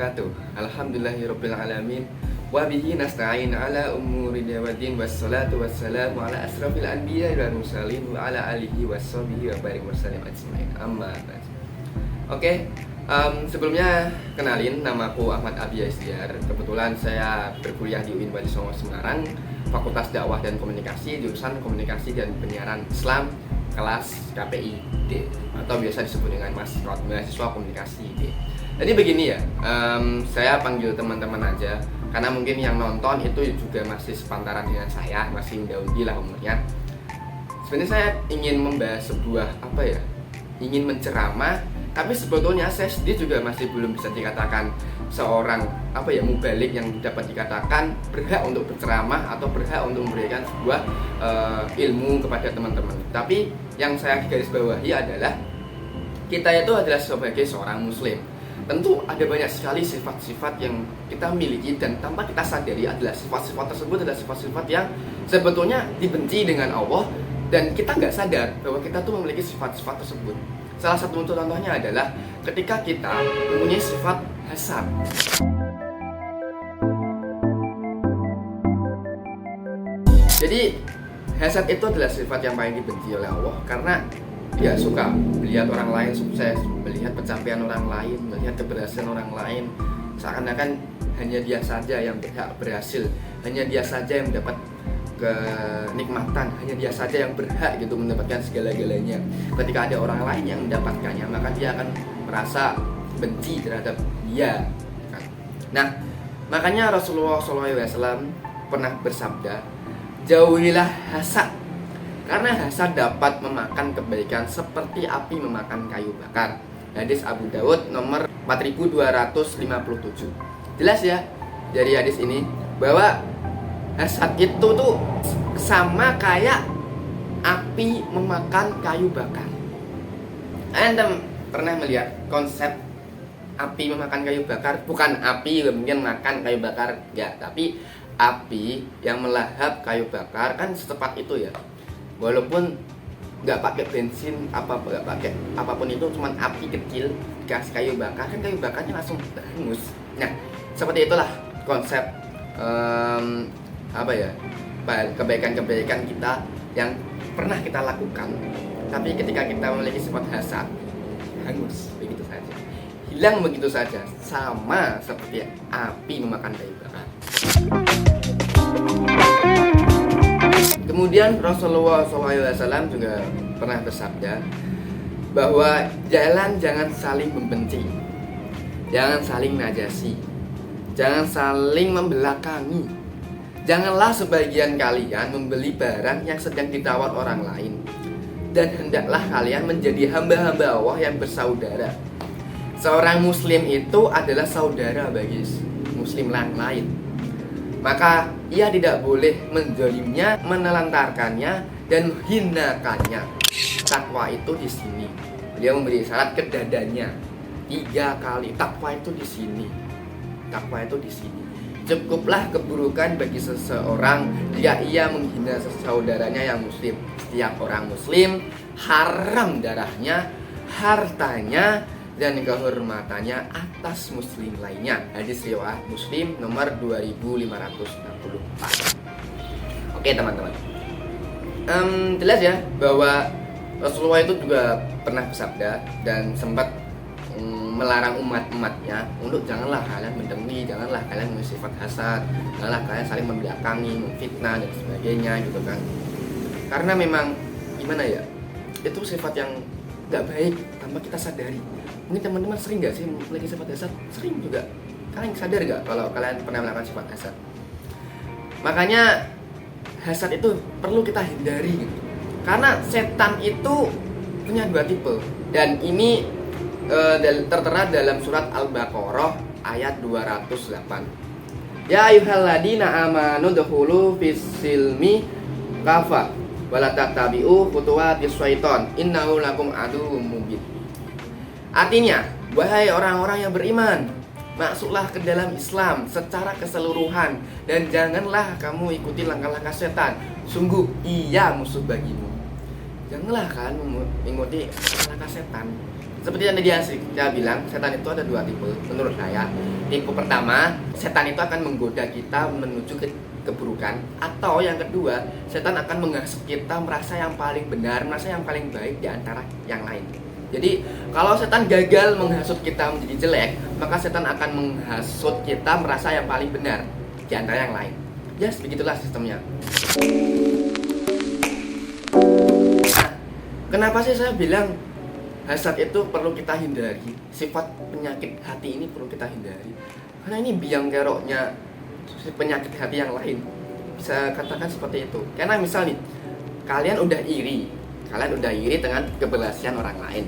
wabarakatuh. Alhamdulillahirabbil alamin. Wa bihi nasta'in ala umuri waddin wassalatu wassalamu ala asrafil anbiya wal mursalin wa ala alihi washabihi wa barik wasallim ajmain. Amma ba'd. Oke, sebelumnya kenalin, namaku Ahmad Abi Yazdiar. Kebetulan saya berkuliah di UIN Wali Songo Semarang, Fakultas Dakwah dan Komunikasi, jurusan Komunikasi dan Penyiaran Islam, kelas KPI D, atau biasa disebut dengan mahasiswa komunikasi D. Jadi begini ya, saya panggil teman-teman aja, karena mungkin yang nonton itu juga masih sepantaran dengan saya, masih daudi lah umurnya. Sebenarnya saya ingin membahas sebuah ingin menceramah, tapi sebetulnya saya sendiri juga masih belum bisa dikatakan seorang mubalik yang dapat dikatakan berhak untuk berceramah atau berhak untuk memberikan sebuah ilmu kepada teman-teman. Tapi yang saya garis bawahi adalah kita itu adalah sebagai seorang muslim. Tentu ada banyak sekali sifat-sifat yang kita miliki dan tanpa kita sadari adalah sifat-sifat tersebut adalah sifat-sifat yang sebetulnya dibenci dengan Allah, dan kita nggak sadar bahwa kita tuh memiliki sifat-sifat tersebut. Salah satu contohnya adalah ketika kita mempunyai sifat hasad. Jadi hasad itu adalah sifat yang paling dibenci oleh Allah, karena dia suka melihat orang lain sukses, melihat pencapaian orang lain, melihat keberhasilan orang lain, seakan-akan hanya dia saja yang berhak berhasil, hanya dia saja yang mendapat kenikmatan, hanya dia saja yang berhak gitu mendapatkan segala-galanya. Ketika ada orang lain yang mendapatkannya, maka dia akan merasa benci terhadap dia. Nah, makanya Rasulullah SAW pernah bersabda, jauhilah hasad, karena hasad dapat memakan kebaikan seperti api memakan kayu bakar. Hadis Abu Dawud nomor 4257. Jelas ya dari hadis ini bahwa hasad itu tuh sama kayak api memakan kayu bakar. Anda pernah melihat konsep api memakan kayu bakar? Bukan api kemudian makan kayu bakar, enggak, tapi api yang melahap kayu bakar kan secepat itu ya. Walaupun nggak pakai bensin nggak pakai apapun, itu cuman api kecil gas kayu bakar, kan kayu bakarnya langsung hangus. Nah, seperti itulah konsep kebaikan-kebaikan kita yang pernah kita lakukan, tapi ketika kita memiliki sifat hasad, hangus begitu saja, hilang begitu saja, sama seperti api memakan kayu bakar. Kemudian Rasulullah SAW juga pernah bersabda bahwa jangan saling membenci, jangan saling najasi, jangan saling membelakangi. Janganlah sebagian kalian membeli barang yang sedang ditawar orang lain, dan hendaklah kalian menjadi hamba-hamba Allah yang bersaudara. Seorang muslim itu adalah saudara bagi muslim lain, maka ia tidak boleh menzalimnya, menelantarkannya, dan menghinakannya. Takwa itu di sini. Beliau memberi syarat ke dadanya 3 kali. Takwa itu di sini. Takwa itu di sini. Cukuplah keburukan bagi seseorang jika ia menghina saudaranya yang muslim. Setiap orang muslim haram darahnya, hartanya, dan kehormatannya atas muslim lainnya. Hadis riwayat Muslim nomor 2564. Oke teman-teman, jelas ya bahwa Rasulullah itu juga pernah bersabda dan sempat melarang umat-umatnya untuk janganlah kalian mendengki, janganlah kalian memiliki sifat hasad, janganlah kalian saling membelakangi, memfitnah dan sebagainya gitu kan. Karena memang gimana ya, itu sifat yang nggak baik tanpa kita sadari. Mungkin teman-teman sering nggak sih memiliki sifat hasad? Sering juga. Kalian sadar nggak kalau kalian pernah melakukan sifat hasad? Makanya hasad itu perlu kita hindari gitu. Karena setan itu punya 2 tipe, dan ini tertera dalam surat Al-Baqarah ayat 208. Ya ayyuhalladzina amanu dkhulu fis-silmi kafa wala tattabi'u khutuwatis syaiton innahu lakum aduwwum mubin. Artinya, wahai orang-orang yang beriman, masuklah ke dalam Islam secara keseluruhan dan janganlah kamu ikuti langkah-langkah setan. Sungguh ia musuh bagimu. Janganlah kan mengikuti langkah setan. Seperti yang tadi saya bilang, setan itu ada dua tipe menurut saya. Tipe pertama, setan itu akan menggoda kita menuju ke keburukan. Atau yang kedua, setan akan menghasut kita merasa yang paling benar, merasa yang paling baik di antara yang lain. Jadi kalau setan gagal menghasut kita menjadi jelek, maka setan akan menghasut kita merasa yang paling benar di antara yang lain. Yes, begitulah sistemnya. Nah, kenapa sih saya bilang hasad itu perlu kita hindari? Sifat penyakit hati ini perlu kita hindari. Karena ini biang keroknya penyakit hati yang lain. Bisa katakan seperti itu. Karena misal nih, kalian udah iri dengan keberhasilan orang lain.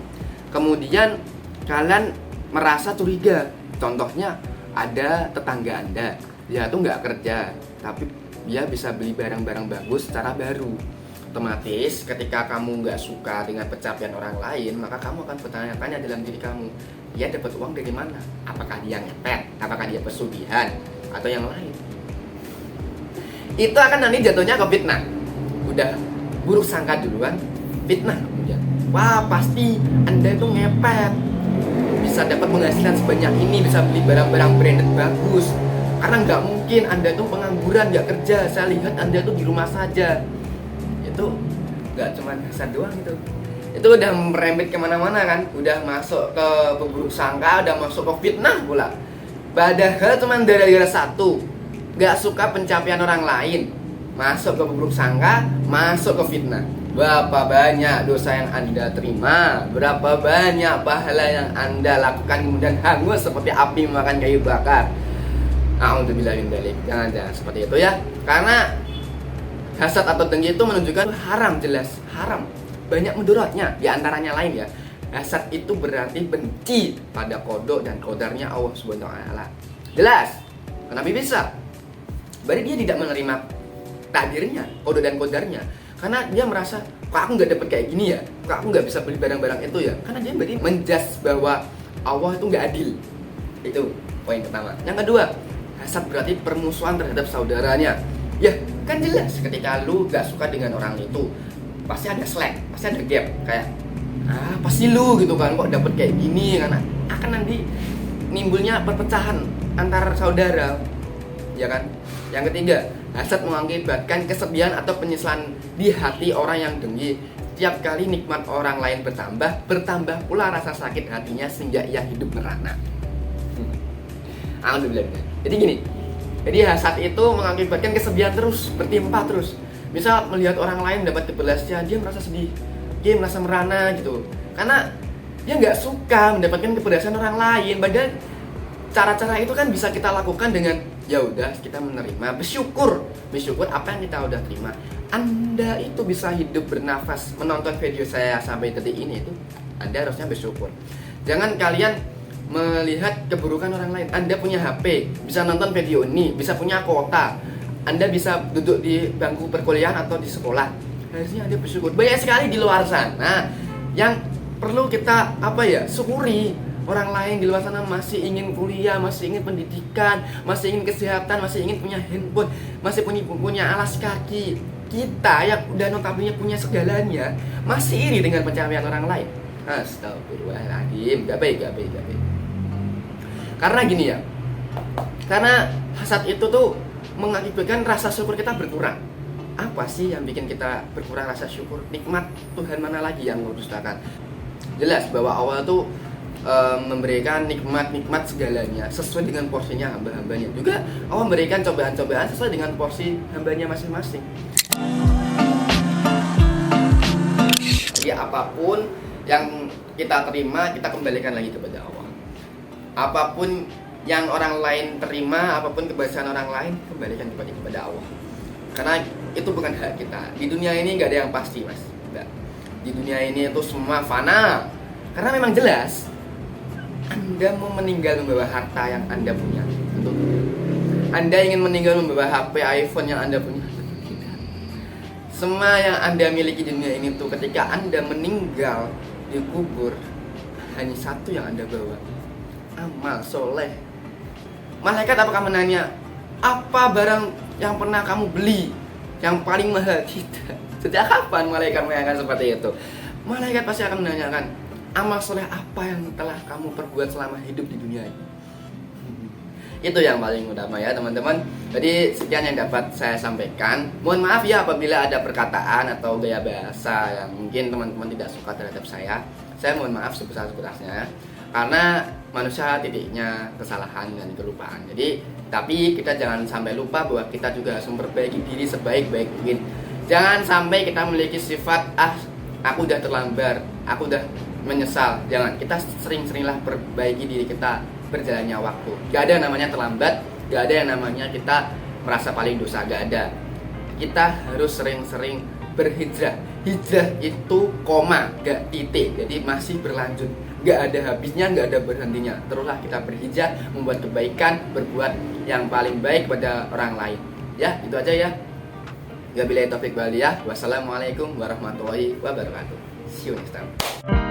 Kemudian kalian merasa curiga. Contohnya ada tetangga Anda, dia tuh nggak kerja, tapi dia bisa beli barang-barang bagus secara baru. Otomatis ketika kamu nggak suka dengan pencapaian orang lain, maka kamu akan bertanya-tanya dalam diri kamu, dia dapat uang dari mana? Apakah dia ngepet? Apakah dia pesugihan? Atau yang lain? Itu akan nanti jatuhnya ke fitnah. Udah buruk sangka duluan, fitnah kemudian. Wah, pasti Anda itu ngepet, bisa dapat penghasilan sebanyak ini, bisa beli barang-barang branded bagus. Karena nggak mungkin Anda itu pengangguran, nggak kerja. Saya lihat Anda itu di rumah saja. Itu nggak cuma hasad doang itu udah merembet kemana-mana kan, udah masuk ke buruk sangka, udah masuk ke fitnah pula. Padahal cuma gara-gara satu, nggak suka pencapaian orang lain, masuk ke buruk sangka, masuk ke fitnah. Berapa banyak dosa yang Anda terima, berapa banyak pahala yang Anda lakukan kemudian hangus seperti api makan kayu bakar. A'udzubillahi min dzalik. Jangan seperti itu ya. Karena hasad atau dengki itu menunjukkan haram, jelas haram. Banyak mudaratnya, di antaranya lain ya. Hasad itu berarti benci pada qada dan qadarnya Allah Subhanahu wa taala. Jelas. Kenapa bisa? Berarti dia tidak menerima takdirnya, qada dan qadarnya. Karena dia merasa, kok aku nggak dapat kayak gini ya? Kok aku nggak bisa beli barang-barang itu ya? Karena dia berarti menjudge bahwa Allah itu nggak adil. Itu poin pertama. Yang kedua, hasad berarti permusuhan terhadap saudaranya. Ya, kan jelas ketika lu gak suka dengan orang itu, pasti ada slack, pasti ada gap. Kayak, pasti lu gitu kan, kok dapet kayak gini. Karena akan nanti nimbulnya perpecahan antar saudara, ya kan. Yang ketiga, hasad mengakibatkan kesedihan atau penyesalan di hati orang yang dengki. Tiap kali nikmat orang lain bertambah pula rasa sakit hatinya sehingga ia hidup merana. Alhamdulillah. Jadi gini, jadi hasad itu mengakibatkan kesedihan terus, bertimpa terus. Misal melihat orang lain dapat keberhasilan, dia merasa sedih, dia merasa merana gitu. Karena dia nggak suka mendapatkan keberhasilan orang lain. Padahal cara-cara itu kan bisa kita lakukan dengan ya udah kita menerima, bersyukur apa yang kita udah terima. Anda itu bisa hidup bernafas, menonton video saya sampai detik ini itu Anda harusnya bersyukur. Jangan kalian melihat keburukan orang lain. Anda punya HP, bisa nonton video ini, bisa punya kuota, Anda bisa duduk di bangku perkuliahan atau di sekolah. Harusnya Anda bersyukur. Banyak sekali di luar sana yang perlu kita syukuri. Orang lain di luar sana masih ingin kuliah, masih ingin pendidikan, masih ingin kesehatan, masih ingin punya handphone, masih punya alas kaki. Kita yang udah notabene punya segalanya masih iri dengan pencapaian orang lain. Astagfirullahaladzim, gak baik. Karena gini ya, karena hasad itu tuh mengakibatkan rasa syukur kita berkurang. Apa sih yang bikin kita berkurang rasa syukur? Nikmat Tuhan mana lagi yang mendustakan? Jelas bahwa Allah tuh memberikan nikmat segalanya sesuai dengan porsinya hamba-hambanya. Juga Allah memberikan cobaan-cobaan sesuai dengan porsi hambanya masing-masing. Jadi apapun yang kita terima, kita kembalikan lagi kepada Allah. Apapun yang orang lain terima, apapun keberhasilan orang lain, kembalikan kepada Allah. Karena itu bukan hak kita. Di dunia ini nggak ada yang pasti, mas. Nggak. Di dunia ini itu semua fana. Karena memang jelas, Anda mau meninggal membawa harta yang Anda punya. Tentu. Anda ingin meninggal membawa HP, iPhone yang Anda punya. Semua yang Anda miliki di dunia ini tuh ketika Anda meninggal dikubur, hanya satu yang Anda bawa, amal soleh. Malaikat apakah menanya, apa barang yang pernah kamu beli yang paling mahal? Tidak. Sejak kapan malaikat menanyakan seperti itu? Malaikat pasti akan menanyakan, amal soleh apa yang telah kamu perbuat selama hidup di dunia ini. Itu yang paling utama ya teman-teman. Jadi sekian yang dapat saya sampaikan. Mohon maaf ya apabila ada perkataan atau gaya bahasa yang mungkin teman-teman tidak suka terhadap saya. Saya mohon maaf sebesar-besarnya. Karena manusia titiknya kesalahan dan kelupaan. Jadi tapi kita jangan sampai lupa bahwa kita juga harus memperbaiki diri sebaik-baik mungkin. Jangan sampai kita memiliki sifat aku udah terlambat, aku udah menyesal. Jangan, kita sering-seringlah perbaiki diri kita berjalannya waktu. Gak ada yang namanya terlambat, gak ada yang namanya kita merasa paling dosa, gak ada. Kita harus sering-sering berhijrah. Hijrah itu koma, gak titik, jadi masih berlanjut. Gak ada habisnya, gak ada berhentinya. Teruslah kita berhijrah, membuat kebaikan, berbuat yang paling baik pada orang lain. Ya, itu aja ya. Wabillahi taufiq wal hidayah. Wassalamualaikum warahmatullahi wabarakatuh. See you next time.